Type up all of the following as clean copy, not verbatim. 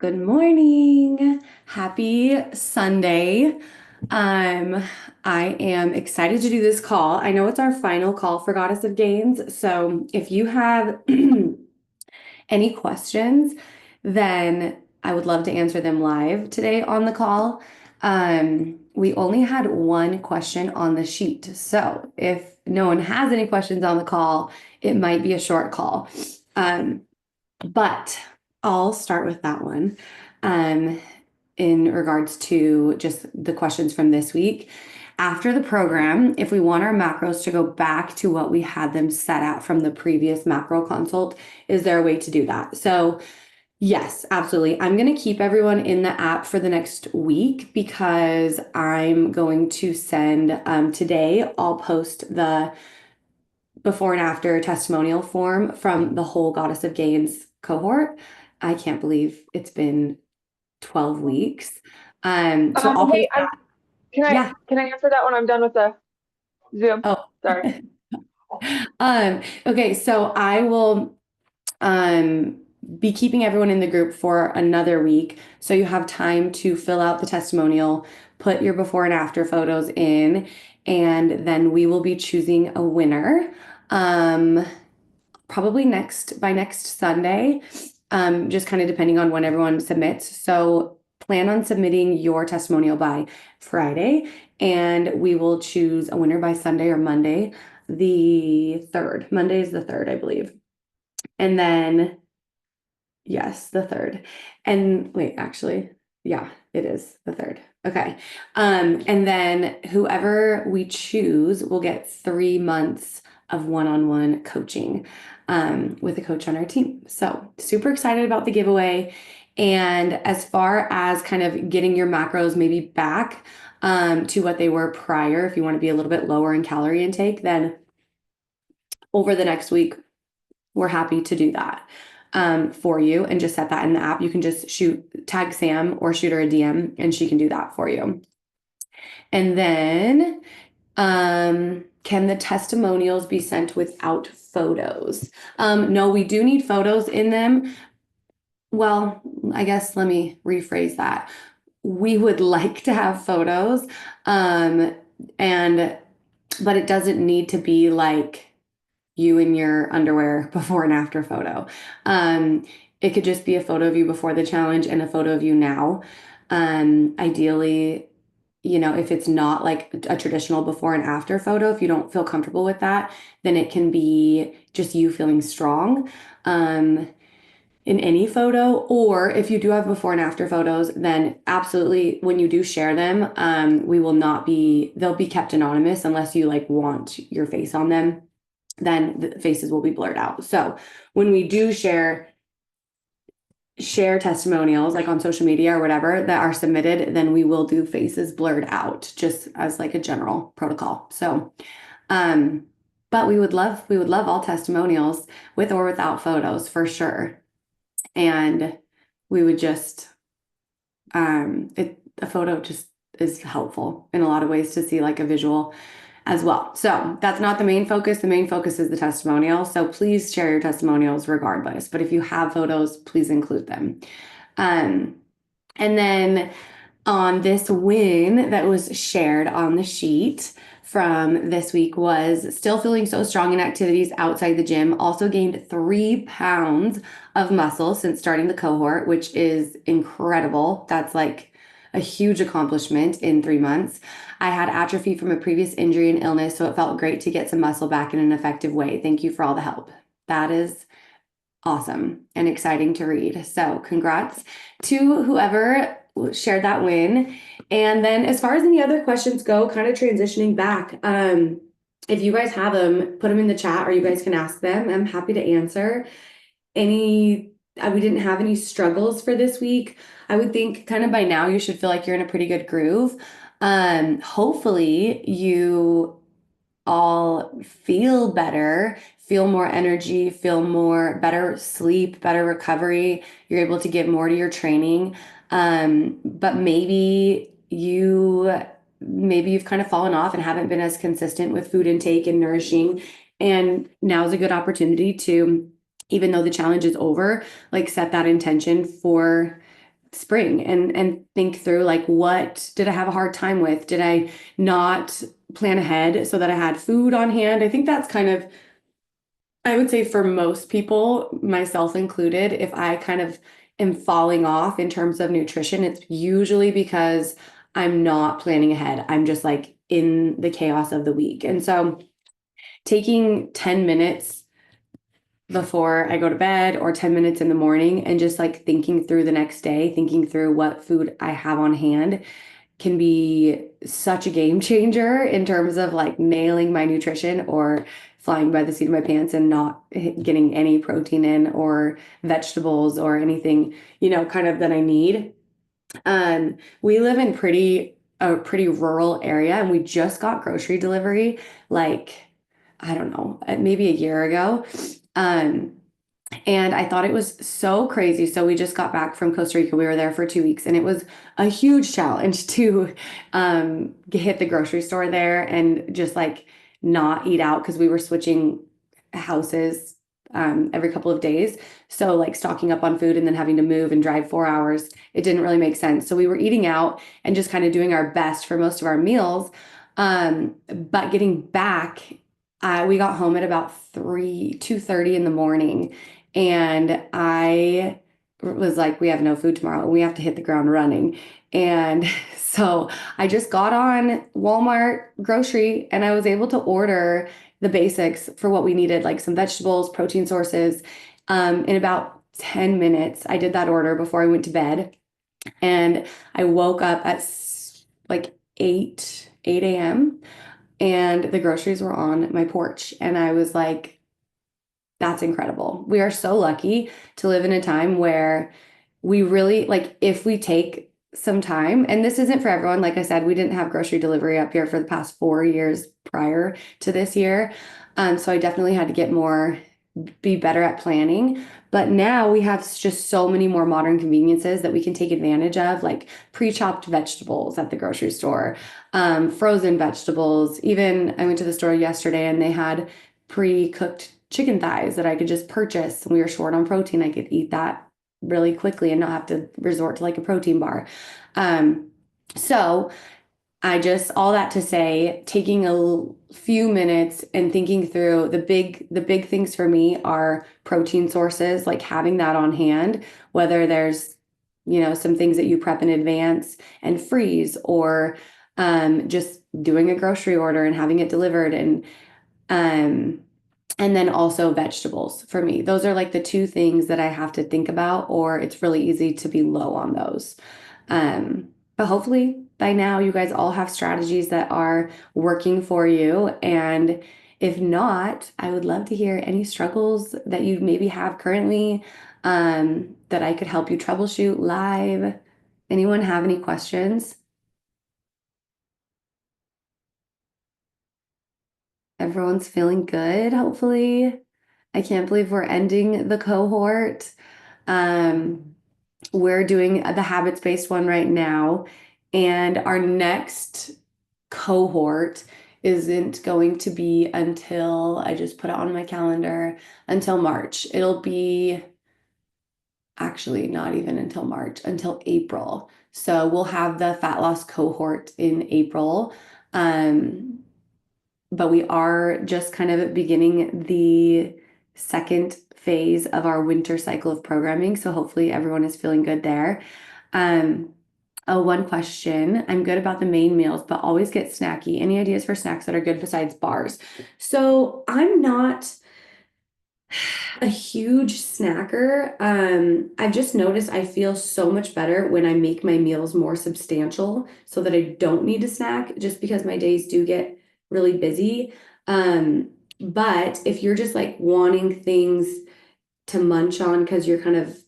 Good morning. Happy Sunday. I am excited to do this call. I know it's our final call for Goddess of Gains. So if you have any questions, then I would love to answer them live today on the call. We only had one question on the sheet. So if no one has any questions on the call, it might be a short call. But I'll start with that one. In regards to just the questions from this week. After the program, if we want our macros to go back to what we had them set at from the previous macro consult, is there a way to do that? So yes, absolutely. I'm going to keep everyone in the app for the next week because I'm going to send today, I'll post the before and after testimonial form from the whole Goddess of Gains cohort. I can't believe it's been 12 weeks. So I'll Hey, post that. can I Yeah. can I answer that when I'm done with the Zoom? Oh. Sorry. Okay, so I will be keeping everyone in the group for another week. So you have time to fill out the testimonial, put your before and after photos in, and then we will be choosing a winner. Probably by next Sunday, just kind of depending on when everyone submits. So plan on submitting your testimonial by Friday, and we will choose a winner by Sunday or Monday, the 3rd. Monday is the 3rd, I believe. And then, yes, the 3rd. And wait, actually, yeah, it is the 3rd. Okay. And then whoever we choose will get 3 months of one-on-one coaching with a coach on our team. So super excited about the giveaway. And as far as kind of getting your macros maybe back to what they were prior, if you want to be a little bit lower in calorie intake, then over the next week, we're happy to do that for you and just set that in the app. You can just tag Sam or shoot her a DM and she can do that for you. And then can the testimonials be sent without photos? No, we do need photos in them. Well, I guess let me rephrase that. We would like to have photos, and but it doesn't need to be like you in your underwear before and after photo. It could just be a photo of you before the challenge and a photo of you now. Ideally, if it's not like a traditional before and after photo, if you don't feel comfortable with that, then it can be just you feeling strong. In any photo, or if you do have before and after photos, then absolutely when you do share them, they'll be kept anonymous unless you like want your face on them, then the faces will be blurred out. So when we do share testimonials like on social media or whatever that are submitted, then we will do faces blurred out just as like a general protocol. So but we would love all testimonials with or without photos for sure. And we would just a photo just is helpful in a lot of ways to see like a visual as well. So that's not the main focus. The main focus is the testimonial. So please share your testimonials regardless. But if you have photos, please include them. And then on this win that was shared on the sheet from this week was still feeling so strong in activities outside the gym. Also gained 3 pounds of muscle since starting the cohort, which is incredible. That's like a huge accomplishment in 3 months. I had atrophy from a previous injury and illness, so it felt great to get some muscle back in an effective way. Thank you for all the help. That is awesome and exciting to read. So congrats to whoever shared that win. And then as far as any other questions go, kind of transitioning back, if you guys have them, put them in the chat or you guys can ask them. I'm happy to answer. We didn't have any struggles for this week. I would think kind of by now you should feel like you're in a pretty good groove. Hopefully you all feel better, feel more energy, feel more better sleep, better recovery. You're able to give more to your training. But maybe you've kind of fallen off and haven't been as consistent with food intake and nourishing. And now's a good opportunity to, even though the challenge is over, like set that intention for spring and think through like what did I have a hard time with? Did I not plan ahead so that I had food on hand? I think that's kind of, I would say for most people, myself included, if I kind of am falling off in terms of nutrition, it's usually because I'm not planning ahead. I'm just like in the chaos of the week. And so taking 10 minutes before I go to bed or 10 minutes in the morning and just like thinking through the next day, thinking through what food I have on hand can be such a game changer in terms of like nailing my nutrition or flying by the seat of my pants and not getting any protein in or vegetables or anything, kind of that I need. We live in a pretty rural area and we just got grocery delivery like, I don't know, maybe a year ago. Um, and I thought it was so crazy. So we just got back from Costa Rica. We were there for 2 weeks, and it was a huge challenge to hit the grocery store there and just like not eat out because we were switching houses every couple of days. So like stocking up on food and then having to move and drive 4 hours, it didn't really make sense. So we were eating out and just kind of doing our best for most of our meals. But getting back, we got home at about 2:30 in the morning. And I was like, we have no food tomorrow. We have to hit the ground running. And so I just got on Walmart grocery and I was able to order the basics for what we needed, like some vegetables, protein sources, in about 10 minutes. I did that order before I went to bed. And I woke up at like 8 a.m. and the groceries were on my porch. And I was like, that's incredible. We are so lucky to live in a time where we really like if we take some time, and this isn't for everyone. Like I said, we didn't have grocery delivery up here for the past 4 years prior to this year. So I definitely had to be better at planning. But now we have just so many more modern conveniences that we can take advantage of, like pre-chopped vegetables at the grocery store, frozen vegetables. Even I went to the store yesterday and they had pre-cooked chicken thighs that I could just purchase. We were short on protein. I could eat that really quickly and not have to resort to like a protein bar. So all that to say, taking few minutes and thinking through the big things for me are protein sources, like having that on hand, whether there's, some things that you prep in advance and freeze, or just doing a grocery order and having it delivered, um, and then also vegetables for me. Those are like the two things that I have to think about, or it's really easy to be low on those. But hopefully by now you guys all have strategies that are working for you. And if not, I would love to hear any struggles that you maybe have currently, that I could help you troubleshoot live. Anyone have any questions? Everyone's feeling good, hopefully. I can't believe we're ending the cohort. Um, we're doing the habits-based one right now, and our next cohort isn't going to be until I just put it on my calendar until March. It'll be actually not even until March, until April. So we'll have the fat loss cohort in April. But we are just kind of beginning the second phase of our winter cycle of programming. So hopefully everyone is feeling good there. Oh, one question. I'm good about the main meals, but always get snacky. Any ideas for snacks that are good besides bars? So I'm not a huge snacker. I've just noticed I feel so much better when I make my meals more substantial so that I don't need to snack just because my days do get really busy. But if you're just like wanting things to munch on because you're kind of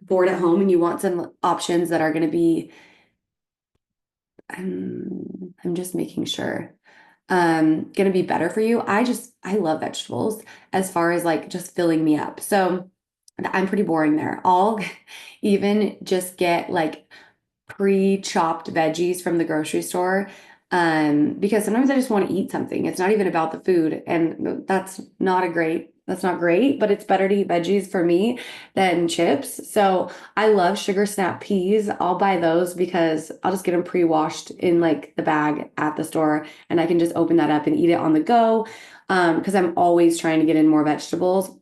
bored at home and you want some options that are going to be, I'm just making sure, going to be better for you. I love vegetables as far as like just filling me up. So I'm pretty boring there. I'll even just get like pre-chopped veggies from the grocery store. Because sometimes I just want to eat something. It's not even about the food, and that's not a great That's not great, but it's better to eat veggies for me than chips. So I love sugar snap peas. I'll buy those because I'll just get them pre-washed in like the bag at the store and I can just open that up and eat it on the go. Because I'm always trying to get in more vegetables.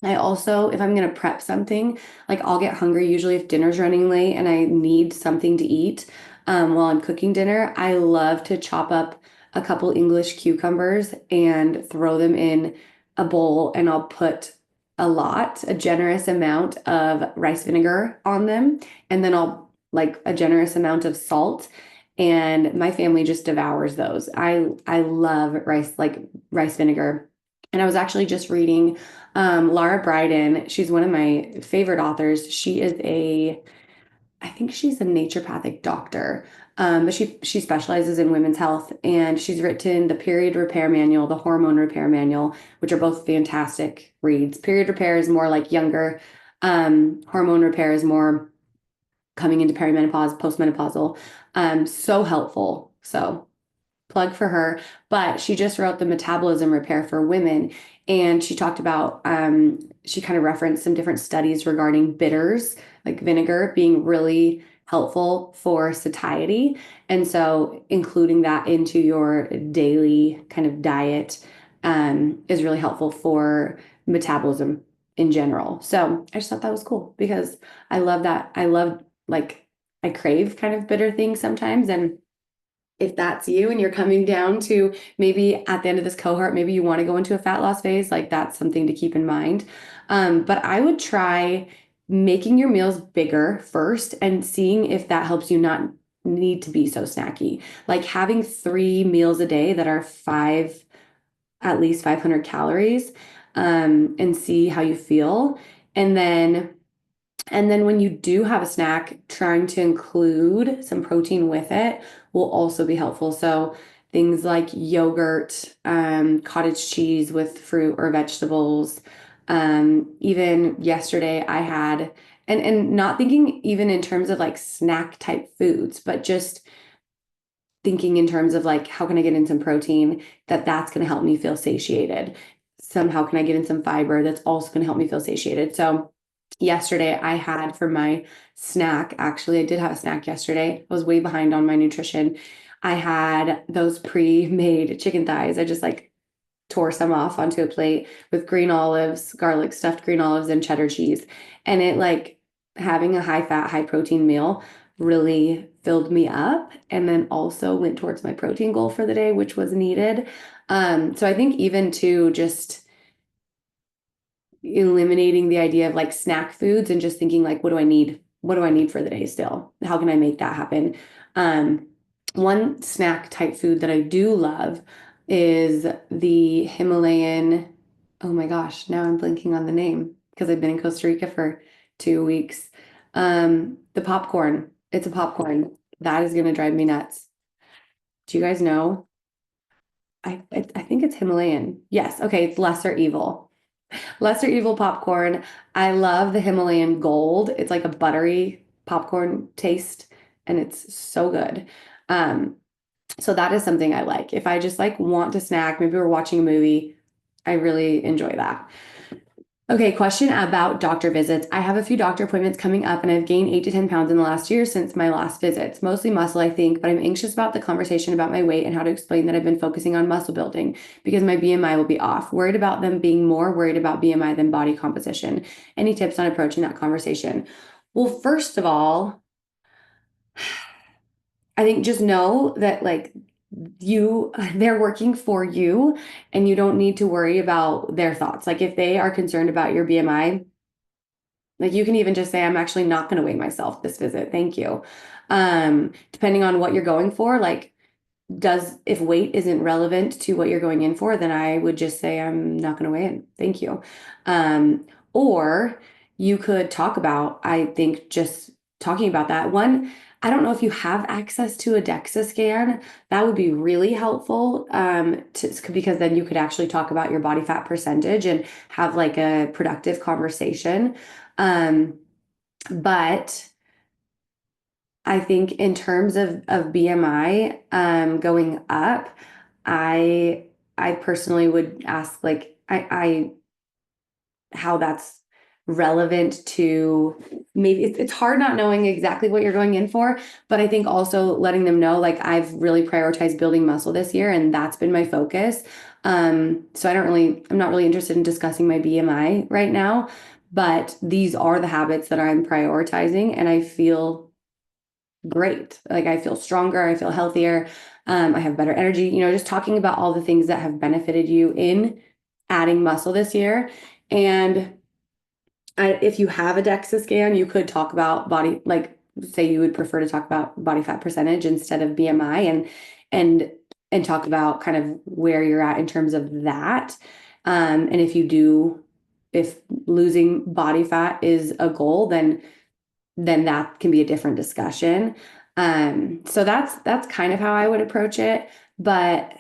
I also, if I'm gonna prep something, like I'll get hungry usually if dinner's running late and I need something to eat while I'm cooking dinner. I love to chop up a couple English cucumbers and throw them in a bowl and I'll put a generous amount of rice vinegar on them, and then I'll like a generous amount of salt. And my family just devours those. I love rice vinegar. And I was actually just reading Laura Briden. She's one of my favorite authors. I think she's a naturopathic doctor, but she specializes in women's health, and she's written the Period Repair Manual, the Hormone Repair Manual, which are both fantastic reads. Period Repair is more like younger. Hormone Repair is more coming into perimenopause, postmenopausal. So helpful. So plug for her, but she just wrote the Metabolism Repair for Women. And she talked about, she kind of referenced some different studies regarding bitters, like vinegar being really helpful for satiety. And so including that into your daily kind of diet is really helpful for metabolism in general. So I just thought that was cool because I love that. Like, I crave kind of bitter things sometimes. And if that's you and you're coming down to maybe at the end of this cohort, maybe you want to go into a fat loss phase, like that's something to keep in mind. But I would try making your meals bigger first and seeing if that helps you not need to be so snacky. Like having 3 meals a day that are at least 500 calories, and see how you feel. And then when you do have a snack, trying to include some protein with it will also be helpful. So things like yogurt, cottage cheese with fruit or vegetables. Even yesterday I had, and not thinking even in terms of like snack type foods, but just thinking in terms of like how can I get in some protein that's going to help me feel satiated. Somehow can I get in some fiber that's also going to help me feel satiated. So yesterday I had for my snack, actually I did have a snack yesterday. I was way behind on my nutrition. I had those pre-made chicken thighs. I just like tore some off onto a plate with green olives, garlic stuffed green olives and cheddar cheese. And it like having a high fat, high protein meal really filled me up and then also went towards my protein goal for the day, which was needed. So I think even to just eliminating the idea of like snack foods and just thinking like, what do I need? What do I need for the day still? How can I make that happen? Um, One snack type food that I do love is the Himalayan. Oh my gosh, now I'm blinking on the name because I've been in Costa Rica for 2 weeks. The popcorn. It's a popcorn. That is going to drive me nuts. Do you guys know? I think it's Himalayan. Yes. Okay. It's lesser evil. Lesser evil popcorn. I love the Himalayan Gold. It's like a buttery popcorn taste and it's so good. Um, so that is something I like. If I just like want to snack, maybe we're watching a movie, I really enjoy that. Okay, question about doctor visits. I have a few doctor appointments coming up and I've gained 8 to 10 pounds in the last year since my last visits. Mostly muscle, I think, but I'm anxious about the conversation about my weight and how to explain that I've been focusing on muscle building because my BMI will be off. Worried about them being more worried about BMI than body composition. Any tips on approaching that conversation? Well, first of all, I think just know that like they're working for you and you don't need to worry about their thoughts. Like if they are concerned about your BMI, like you can even just say, I'm actually not going to weigh myself this visit. Thank you. Depending on what you're going for, like if weight isn't relevant to what you're going in for, then I would just say I'm not going to weigh in. Thank you. Or you could talk about, I think just talking about that one. I don't know if you have access to a DEXA scan. That would be really helpful because then you could actually talk about your body fat percentage and have like a productive conversation. Um, but I think in terms of BMI going up, I I personally would ask like I how that's relevant to maybe it's hard not knowing exactly what you're going in for, but I think also letting them know, like, I've really prioritized building muscle this year and that's been my focus. So I'm not really interested in discussing my BMI right now, but these are the habits that I'm prioritizing and I feel great. Like I feel stronger, I feel healthier, I have better energy, just talking about all the things that have benefited you in adding muscle this year. And if you have a DEXA scan, you could talk about body, like say you would prefer to talk about body fat percentage instead of BMI and and talk about kind of where you're at in terms of that. And if losing body fat is a goal, then that can be a different discussion. So that's kind of how I would approach it. But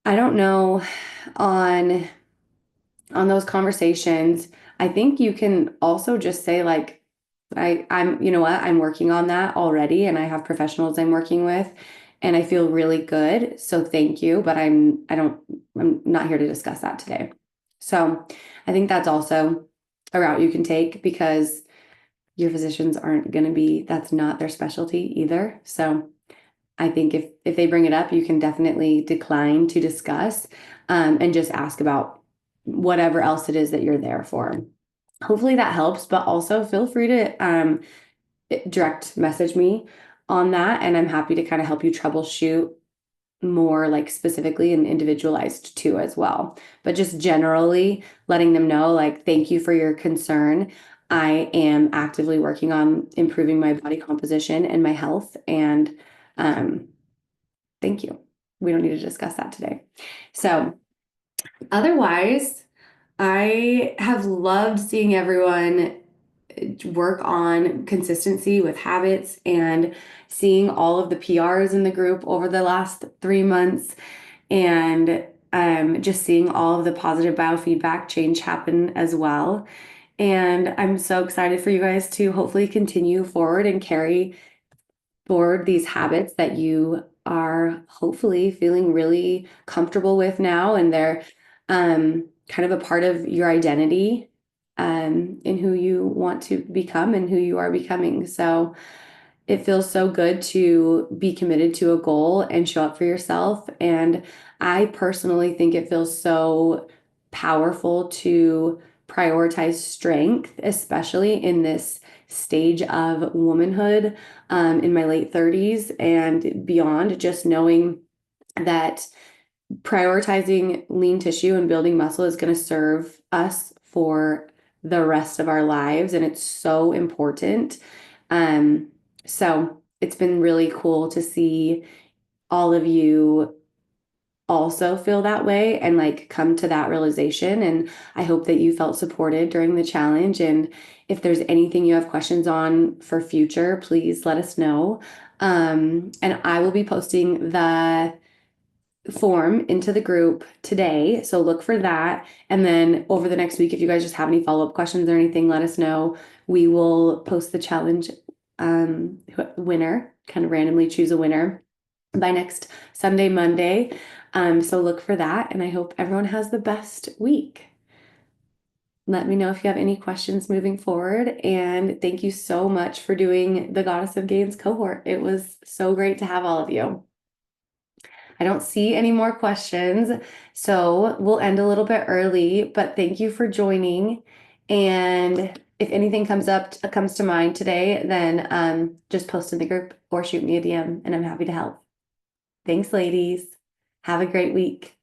I don't know on those conversations, I think you can also just say like, I'm, you know what, I'm working on that already and I have professionals I'm working with and I feel really good. So thank you, but I'm not here to discuss that today. So I think that's also a route you can take because your physicians aren't going to be, that's not their specialty either. So I think if they bring it up, you can definitely decline to discuss and just ask about whatever else it is that you're there for. Hopefully that helps, but also feel free to direct message me on that, and I'm happy to kind of help you troubleshoot more like specifically and individualized too as well. But just generally letting them know, like, thank you for your concern. I am actively working on improving my body composition and my health, and um, thank you. We don't need to discuss that today. So otherwise, I have loved seeing everyone work on consistency with habits and seeing all of the PRs in the group over the last 3 months and just seeing all of the positive biofeedback change happen as well. And I'm so excited for you guys to hopefully continue forward and carry forward these habits that you are hopefully feeling really comfortable with now, and they're kind of a part of your identity in who you want to become and who you are becoming. So it feels so good to be committed to a goal and show up for yourself. And I personally think it feels so powerful to prioritize strength, especially in this stage of womanhood, in my late 30s and beyond, just knowing that prioritizing lean tissue and building muscle is going to serve us for the rest of our lives. And it's so important. Um, so it's been really cool to see all of you also feel that way and like come to that realization. And I hope that you felt supported during the challenge. And if there's anything you have questions on for future, please let us know. And I will be posting the form into the group today. So look for that. And then over the next week, if you guys just have any follow-up questions or anything, let us know. We will post the challenge winner, kind of randomly choose a winner by next Sunday, Monday. So look for that. And I hope everyone has the best week. Let me know if you have any questions moving forward. And thank you so much for doing the Goddess of Gains cohort. It was so great to have all of you. I don't see any more questions, so we'll end a little bit early, but thank you for joining. And if anything comes to mind today, then just post in the group or shoot me a DM and I'm happy to help. Thanks, ladies. Have a great week.